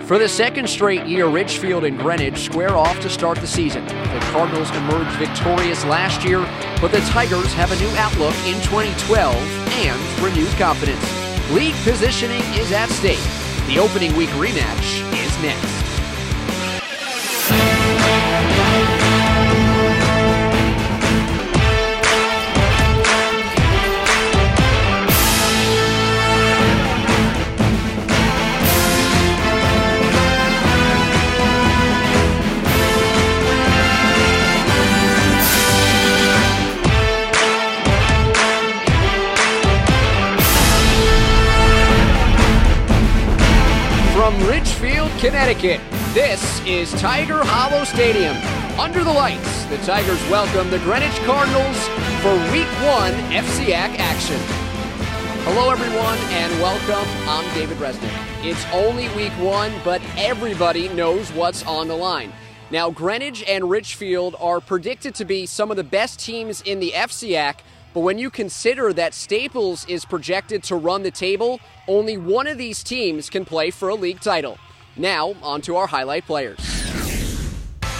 For the second straight year, Ridgefield and Greenwich square off to start the season. The Cardinals emerged victorious last year, but the Tigers have a new outlook in 2012 and renewed confidence. League positioning is at stake. The opening week rematch is next. From Ridgefield, Connecticut, this is Tiger Hollow Stadium. Under the lights, the Tigers welcome the Greenwich Cardinals for Week 1 FCAC action. Hello everyone and welcome. I'm David Resnick. It's only Week 1, but everybody knows what's on the line. Now, Greenwich and Ridgefield are predicted to be some of the best teams in the FCAC, but when you consider that Staples is projected to run the table, only one of these teams can play for a league title. Now, on to our highlight players.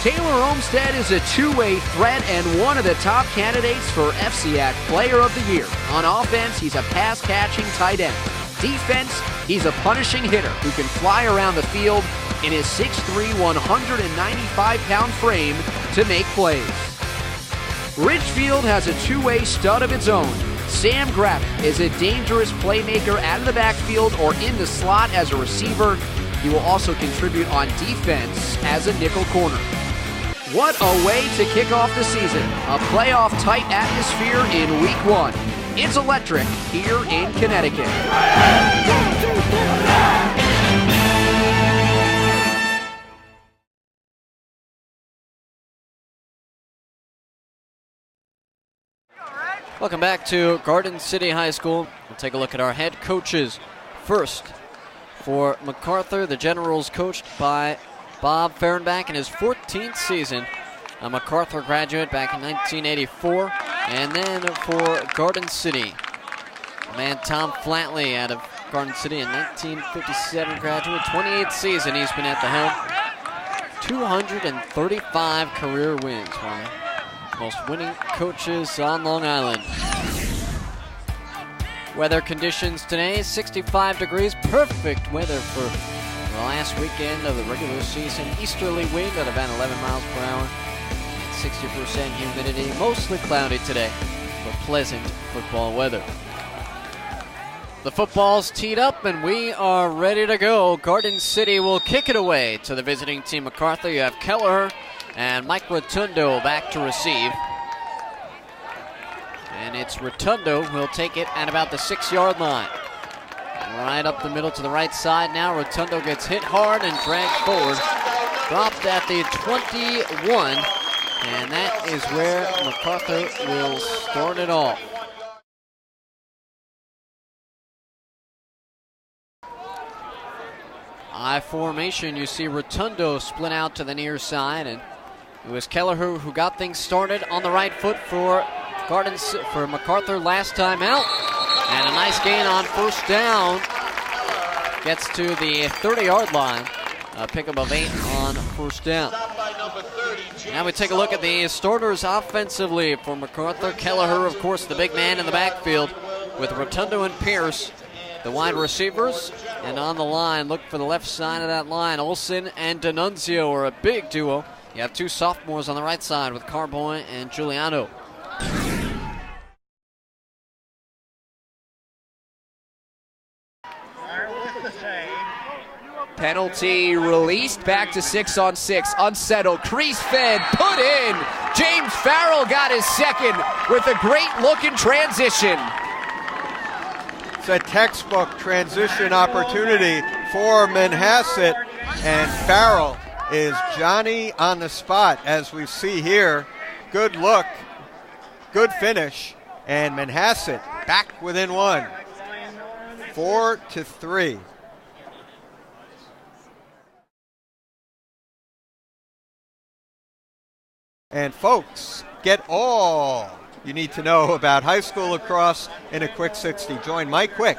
Taylor Olmstead is a two-way threat and one of the top candidates for FCAC Player of the Year. On offense, he's a pass-catching tight end. Defense, he's a punishing hitter who can fly around the field in his 6'3", 195-pound frame to make plays. Ridgefield has a two-way stud of its own. Sam Gravett is a dangerous playmaker out of the backfield or in the slot as a receiver. He will also contribute on defense as a nickel corner. What a way to kick off the season. A playoff-type atmosphere in Week 1. It's electric here in Connecticut. Welcome back to Garden City High School. We'll take a look at our head coaches. First, for MacArthur, the Generals coached by Bob Fehrenbach in his 14th season. A MacArthur graduate back in 1984. And then for Garden City, a man Tom Flatley out of Garden City in 1957 graduate. 28th season he's been at the helm. 235 career wins. One of the most winning coaches on Long Island. Weather conditions today, 65 degrees, perfect weather for the last weekend of the regular season. Easterly wind at about 11 miles per hour, 60% humidity, mostly cloudy today, but pleasant football weather. The football's teed up and we are ready to go. Garden City will kick it away to the visiting team MacArthur. You have Kelleher and Mike Rotundo back to receive. And it's Rotundo who'll take it at about the 6-yard line. Right up the middle to the right side now. Rotundo gets hit hard and dragged forward. Dropped at the 21. And that is where MacArthur will start it off. I formation, you see Rotundo split out to the near side, and it was Kelleher who got things started on the right foot for MacArthur last time out. And a nice gain on first down. Gets to the 30-yard line. A pickup of 8 on first down. Now we take a look at the starters offensively for MacArthur. Kelleher, of course, the big man in the backfield with Rotundo and Pierce, the wide receivers. And on the line, look for the left side of that line. Olson and D'Annunzio are a big duo. You have two sophomores on the right side with Carboy and Giuliano. Penalty released, back to 6-on-6, unsettled, crease fed, put in. James Farrell got his second with a great look in transition. It's a textbook transition opportunity for Manhasset, and Farrell is Johnny on the spot, as we see here. Good look, good finish, and Manhasset back within one. 4-3. And folks, get all you need to know about high school lacrosse in a quick 60. Join Mike Quick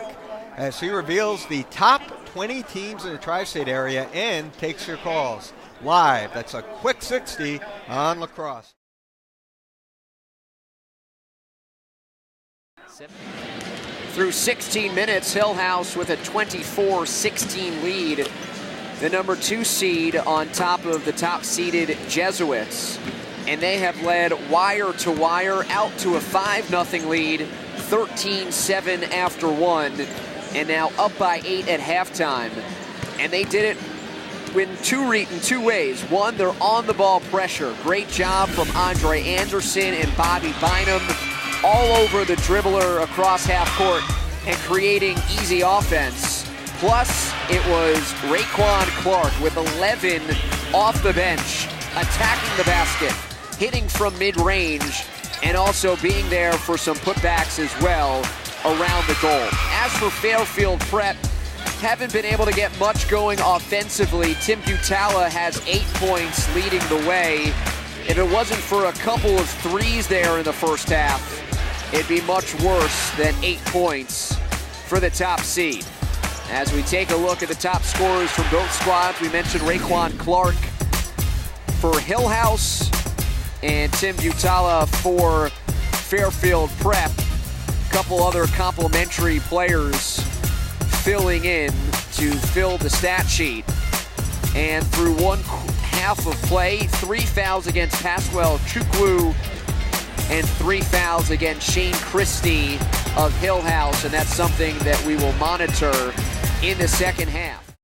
as he reveals the top 20 teams in the tri-state area and takes your calls live. That's a quick 60 on lacrosse. Through 16 minutes, Hill House with a 24-16 lead. The number 2 seed on top of the top-seeded Jesuits. And they have led wire to wire out to a 5-0 lead, 13-7 after 1, and now up by 8 at halftime. And they did it in two ways. One, their on-the-ball pressure. Great job from Andre Anderson and Bobby Bynum all over the dribbler across half court and creating easy offense. Plus, it was Raekwon Clark with 11 off the bench, attacking the basket, hitting from mid-range, and also being there for some putbacks as well around the goal. As for Fairfield Prep, haven't been able to get much going offensively. Tim Butala has 8 points leading the way. If it wasn't for a couple of threes there in the first half, it'd be much worse than 8 points for the top seed. As we take a look at the top scorers from both squads, we mentioned Raekwon Clark for Hill House and Tim Butala for Fairfield Prep. A couple other complimentary players filling in to fill the stat sheet. And through one half of play, 3 fouls against Pasquale Chukwu and 3 fouls against Shane Christie of Hill House, and that's something that we will monitor in the second half.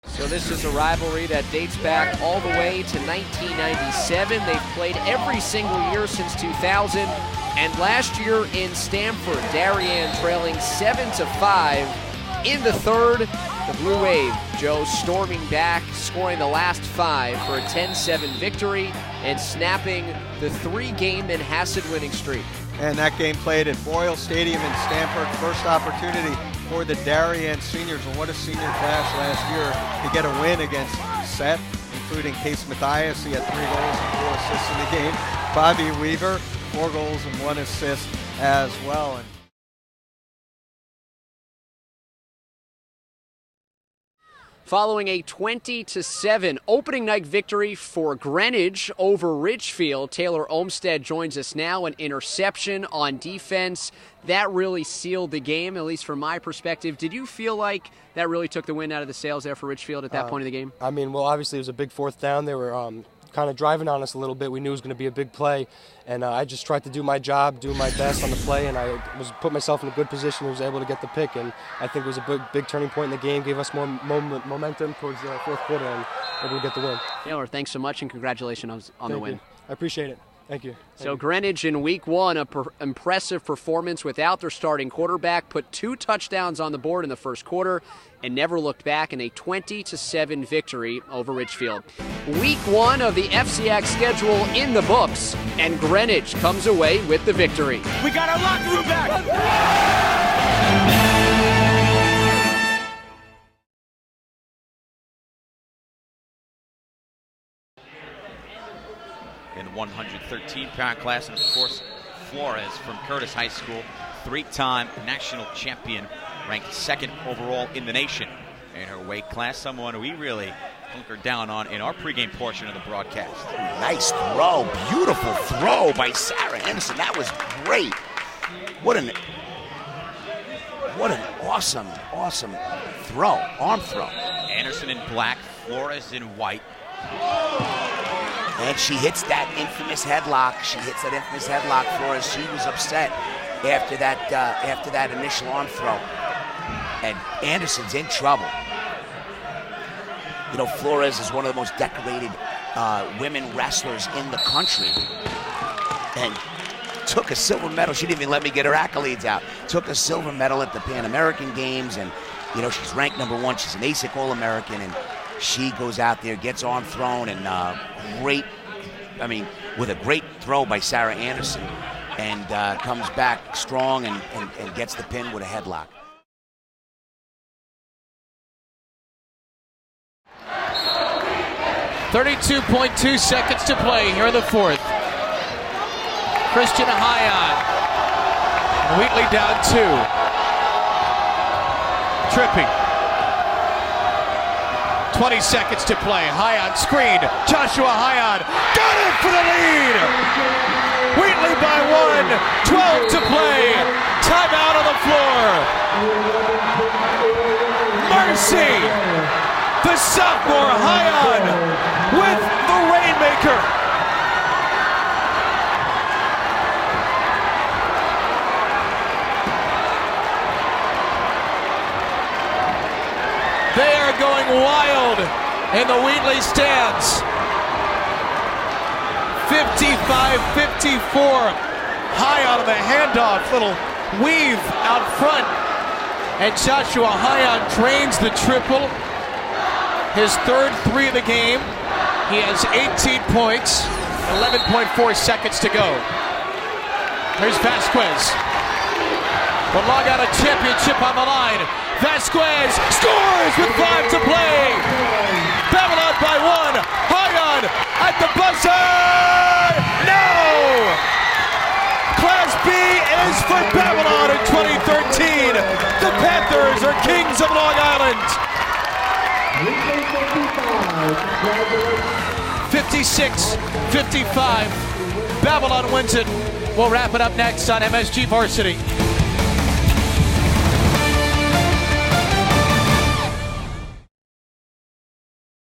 So this is a rivalry that dates back all the way to 1997. They've played every single year since 2000, and last year in Stamford, Darien trailing 7-5 in the third. The Blue Wave, Joe storming back, scoring the last 5 for a 10-7 victory and snapping the 3-game Manhasset winning streak. And that game played at Boyle Stadium in Stamford. First opportunity for the Darien seniors. And what a senior class last year to get a win against Seth, including Case Mathias. He had 3 goals and 4 assists in the game. Bobby Weaver, 4 goals and 1 assist as well. Following a 20-7 opening night victory for Greenwich over Ridgefield, Taylor Olmstead joins us now. An interception on defense. That really sealed the game, at least from my perspective. Did you feel like that really took the wind out of the sails there for Ridgefield at that point of the game? I mean, well, obviously it was a big 4th down. They were kind of driving on us a little bit. We knew it was going to be a big play, and I just tried to do my job, do my best on the play, and I put myself in a good position and was able to get the pick, and I think it was a big turning point in the game, gave us more momentum towards the 4th quarter, and able to get the win. Taylor, thanks so much, and congratulations on the win. You. I appreciate it. Thank you. So Greenwich in week 1, impressive performance without their starting quarterback, put 2 touchdowns on the board in the first quarter and never looked back in a 20-7 victory over Ridgefield. Week 1 of the FCX schedule in the books, and Greenwich comes away with the victory. We got our locker room back! In the 113-pound class, and of course, Flores from Curtis High School, 3-time national champion, ranked 2nd overall in the nation in her weight class, someone we really hunkered down on in our pregame portion of the broadcast. Nice throw, beautiful throw by Sarah Anderson. That was great. What an awesome throw, arm throw. Anderson in black, Flores in white. And she hits that infamous headlock. Flores. She was upset after that initial arm throw. And Anderson's in trouble. You know, Flores is one of the most decorated women wrestlers in the country. And took a silver medal. She didn't even let me get her accolades out. Took a silver medal at the Pan American Games. And, you know, she's ranked number 1. She's an ASIC All-American. And she goes out there, gets arm thrown, and with a great throw by Sarah Anderson, and comes back strong and gets the pin with a headlock. .2 seconds to play here in the 4th. Christian high on. Wheatley down 2. tripping. 20 seconds to play. Hyon screened. Joshua Hyon got it for the lead. Wheatley by 1. 12 to play. Timeout on the floor. Mercy. The sophomore Hyon with the rainmaker. They are going wild in the Wheatley stands. 55-54. Hyon on the handoff, little weave out front. And Joshua Hyon drains the triple. His third 3 of the game. He has 18 points, 11.4 seconds to go. Here's Vasquez. The Long Island championship on the line. Vasquez scores with 5 to play. Babylon by 1. Hyon at the buzzer. No! Class B is for Babylon in 2013. The Panthers are kings of Long Island. 56-55. Babylon wins it. We'll wrap it up next on MSG Varsity.